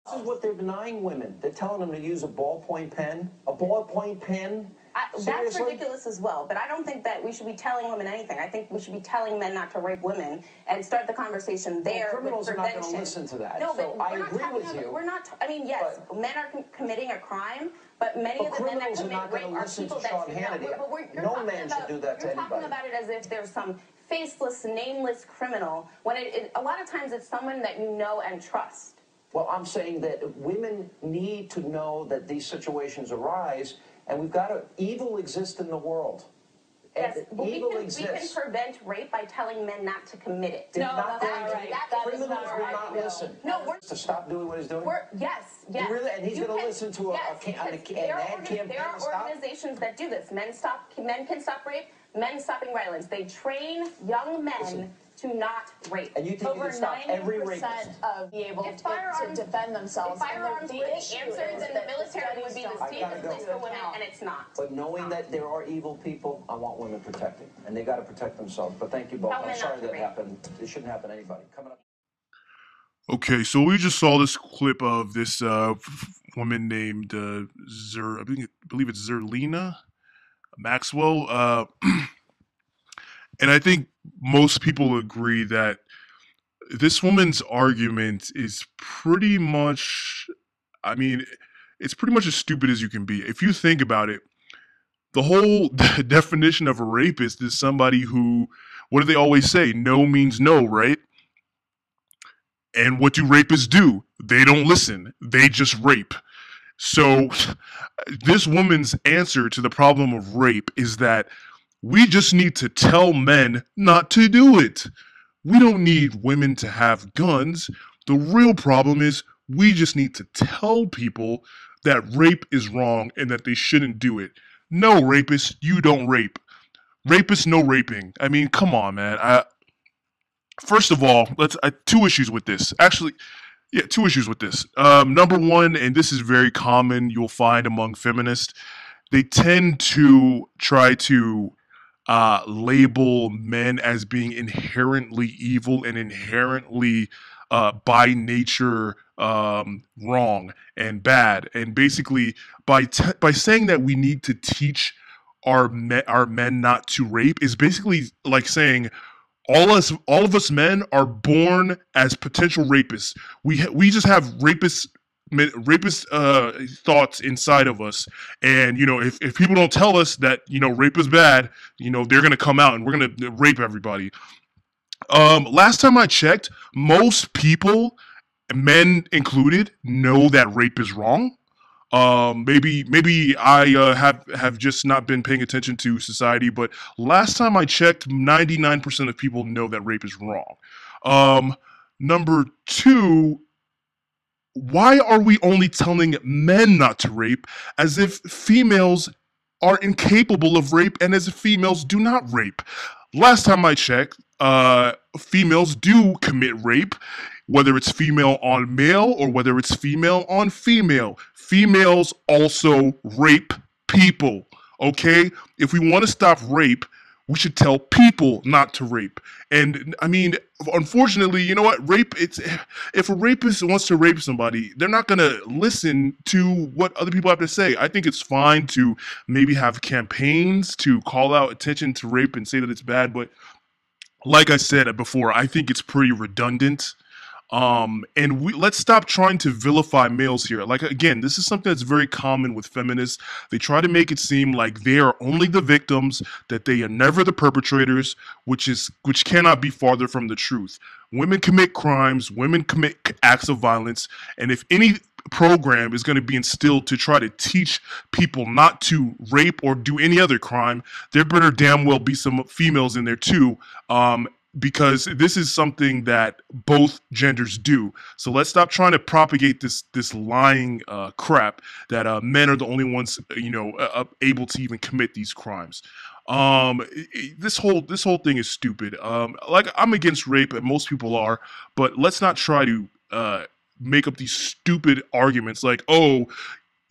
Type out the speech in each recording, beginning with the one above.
This is what they're denying women. They're telling them to use a ballpoint pen. A ballpoint pen? That's ridiculous as well, but I don't think that we should be telling women anything. I think we should be telling men not to rape women and start the conversation there. Well, criminals are not going to listen to that. No, so but I agree with you. We're not. I mean, yes, men are committing a crime, but many of the men that commit rape are people that no man should do that to anybody. You're talking about it as if there's some faceless, nameless criminal, when a lot of times it's someone that you know and trust. Well, I'm saying that women need to know that these situations arise, and we've got to. Evil exists in the world. Yes, but evil exists. We can prevent rape by telling men not to commit it. Criminals will not listen. No, we're to stop doing what he's doing. Yes. Really, and he's going to listen to an ad campaign. There are organizations that do this. Men can stop rape. Men stopping violence. They train young men to not rape. And you think over 90% of be able to defend themselves. If firearms were the answer, then the military would be the safest place for women, and it's not. But knowing that there are evil people, I want women protected, and they got to protect themselves. But thank you both. I'm sorry that happened. It shouldn't happen to anybody. Coming up. Okay, so we just saw this clip of this woman named I believe it's Zerlina Maxwell, and I think most people agree that this woman's argument is pretty much, I mean, it's pretty much as stupid as you can be. If you think about it, the whole definition of a rapist is somebody who, what do they always say? No means no, right? And what do rapists do? They don't listen. They just rape. So this woman's answer to the problem of rape is that we just need to tell men not to do it. We don't need women to have guns. The real problem is we just need to tell people that rape is wrong and that they shouldn't do it. No, rapists, you don't rape. Rapists, no raping. I mean, come on, man. First of all, two issues with this. Actually, yeah, two issues with this. Number one, and this is very common, you'll find among feminists, they tend to try to label men as being inherently evil and inherently by nature wrong and bad. And basically, by saying that we need to teach our men not to rape is basically like saying all of us men are born as potential rapists. We just have rapist thoughts inside of us, and if people don't tell us that rape is bad, they're gonna come out and we're gonna rape everybody. Last time I checked, most people, men included, know that rape is wrong. Maybe I have just not been paying attention to society, but last time I checked, 99% of people know that rape is wrong. Number two, why are we only telling men not to rape as if females are incapable of rape and as if females do not rape? Last time I checked, females do commit rape, whether it's female on male or whether it's female on female. Females also rape people, okay? If we want to stop rape, we should tell people not to rape. And I mean, unfortunately, you know what? If a rapist wants to rape somebody, they're not going to listen to what other people have to say. I think it's fine to maybe have campaigns to call out attention to rape and say that it's bad. But like I said before, I think it's pretty redundant. And let's stop trying to vilify males here. Like, again, this is something that's very common with feminists. They try to make it seem like they are only the victims, that they are never the perpetrators, which cannot be farther from the truth. Women commit crimes, women commit acts of violence, and if any program is going to be instilled to try to teach people not to rape or do any other crime, there better damn well be some females in there too. Because this is something that both genders do. So let's stop trying to propagate this lying crap that men are the only ones able to even commit these crimes. This whole thing is stupid. Like, I'm against rape, and most people are, but let's not try to make up these stupid arguments like, oh,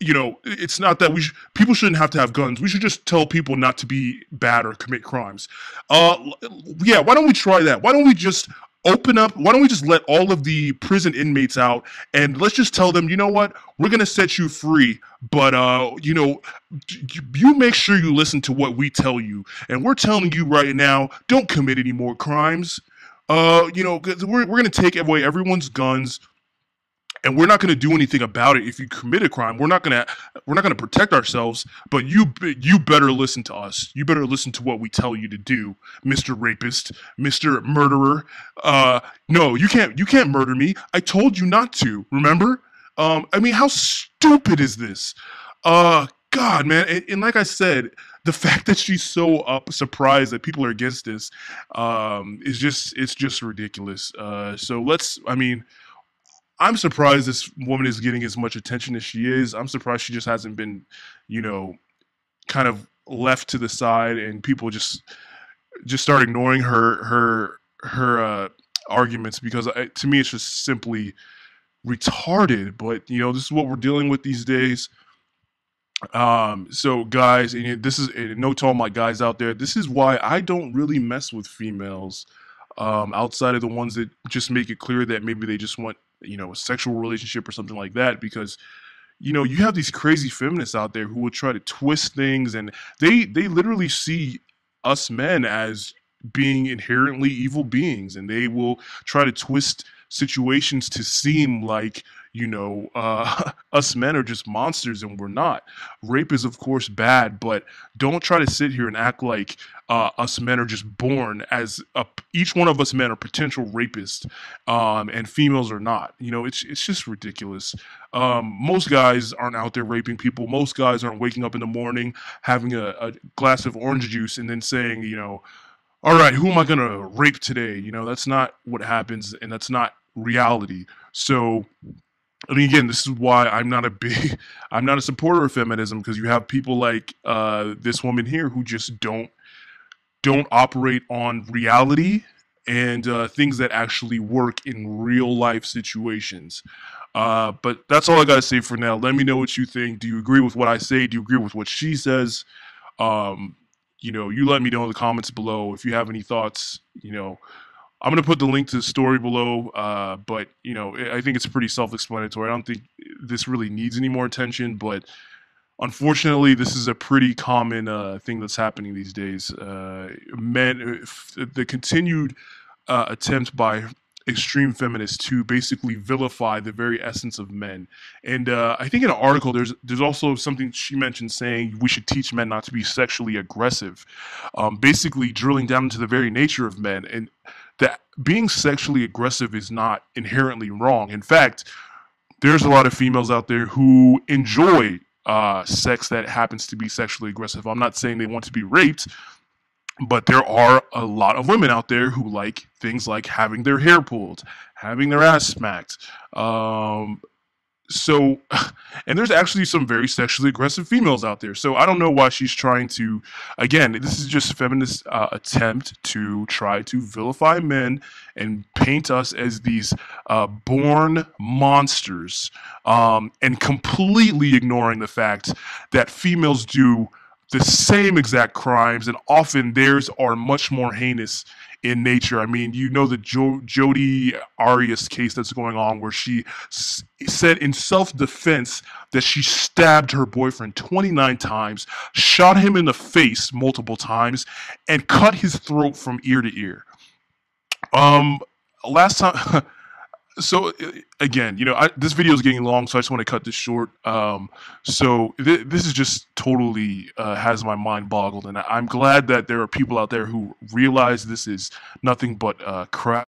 it's not that people shouldn't have to have guns. We should just tell people not to be bad or commit crimes. Yeah, why don't we try that? Why don't we just open up. Why don't we just let all of the prison inmates out and let's just tell them, you know what, we're gonna set you free, but you make sure you listen to what we tell you, and we're telling you right now, don't commit any more crimes. 'Cause we're gonna take away everyone's guns, and we're not going to do anything about it. If you commit a crime, we're not going to protect ourselves, but you better listen to us. You better listen to what we tell you to do, Mr. Rapist, Mr. Murderer. No, you can't murder me. I told you not to, remember? I mean, how stupid is this? God, man. And like I said, the fact that she's so surprised that people are against this it's just ridiculous. I'm surprised this woman is getting as much attention as she is. I'm surprised she just hasn't been, kind of left to the side and people just start ignoring her arguments, because to me it's just simply retarded. But this is what we're dealing with these days. So guys, and this is a note to all my guys out there. This is why I don't really mess with females, outside of the ones that just make it clear that maybe they just want, a sexual relationship or something like that, because you have these crazy feminists out there who will try to twist things, and they literally see us men as being inherently evil beings, and they will try to twist situations to seem like us men are just monsters, and we're not. Rape is of course bad, but don't try to sit here and act like us men are just born as each one of us men are potential rapists, and females are not. It's just ridiculous. Most guys aren't out there raping people. Most guys aren't waking up in the morning having a glass of orange juice and then saying, all right, who am I gonna rape today? That's not what happens, and that's not reality. So again, this is why I'm not a supporter of feminism, because you have people like this woman here who just don't operate on reality and things that actually work in real life situations. But that's all I gotta say for now. Let me know what you think. Do you agree with what I say? Do you agree with what she says? You let me know in the comments below if you have any thoughts. I'm going to put the link to the story below, but, I think it's pretty self-explanatory. I don't think this really needs any more attention, but unfortunately, this is a pretty common thing that's happening these days. The continued attempt by extreme feminists to basically vilify the very essence of men. And I think in an article, there's also something she mentioned saying we should teach men not to be sexually aggressive, basically drilling down into the very nature of men, and that being sexually aggressive is not inherently wrong. In fact, there's a lot of females out there who enjoy sex that happens to be sexually aggressive. I'm not saying they want to be raped, but there are a lot of women out there who like things like having their hair pulled, having their ass smacked. And there's actually some very sexually aggressive females out there. So I don't know why she's trying to, again, this is just a feminist attempt to try to vilify men and paint us as these born monsters, and completely ignoring the fact that females do the same exact crimes, and often theirs are much more heinous in nature. I mean, the Jodi Arias case that's going on, where she said in self-defense that she stabbed her boyfriend 29 times, shot him in the face multiple times, and cut his throat from ear to ear. Last time... So again, this video is getting long, so I just want to cut this short. This is just totally has my mind boggled, and I'm glad that there are people out there who realize this is nothing but crap.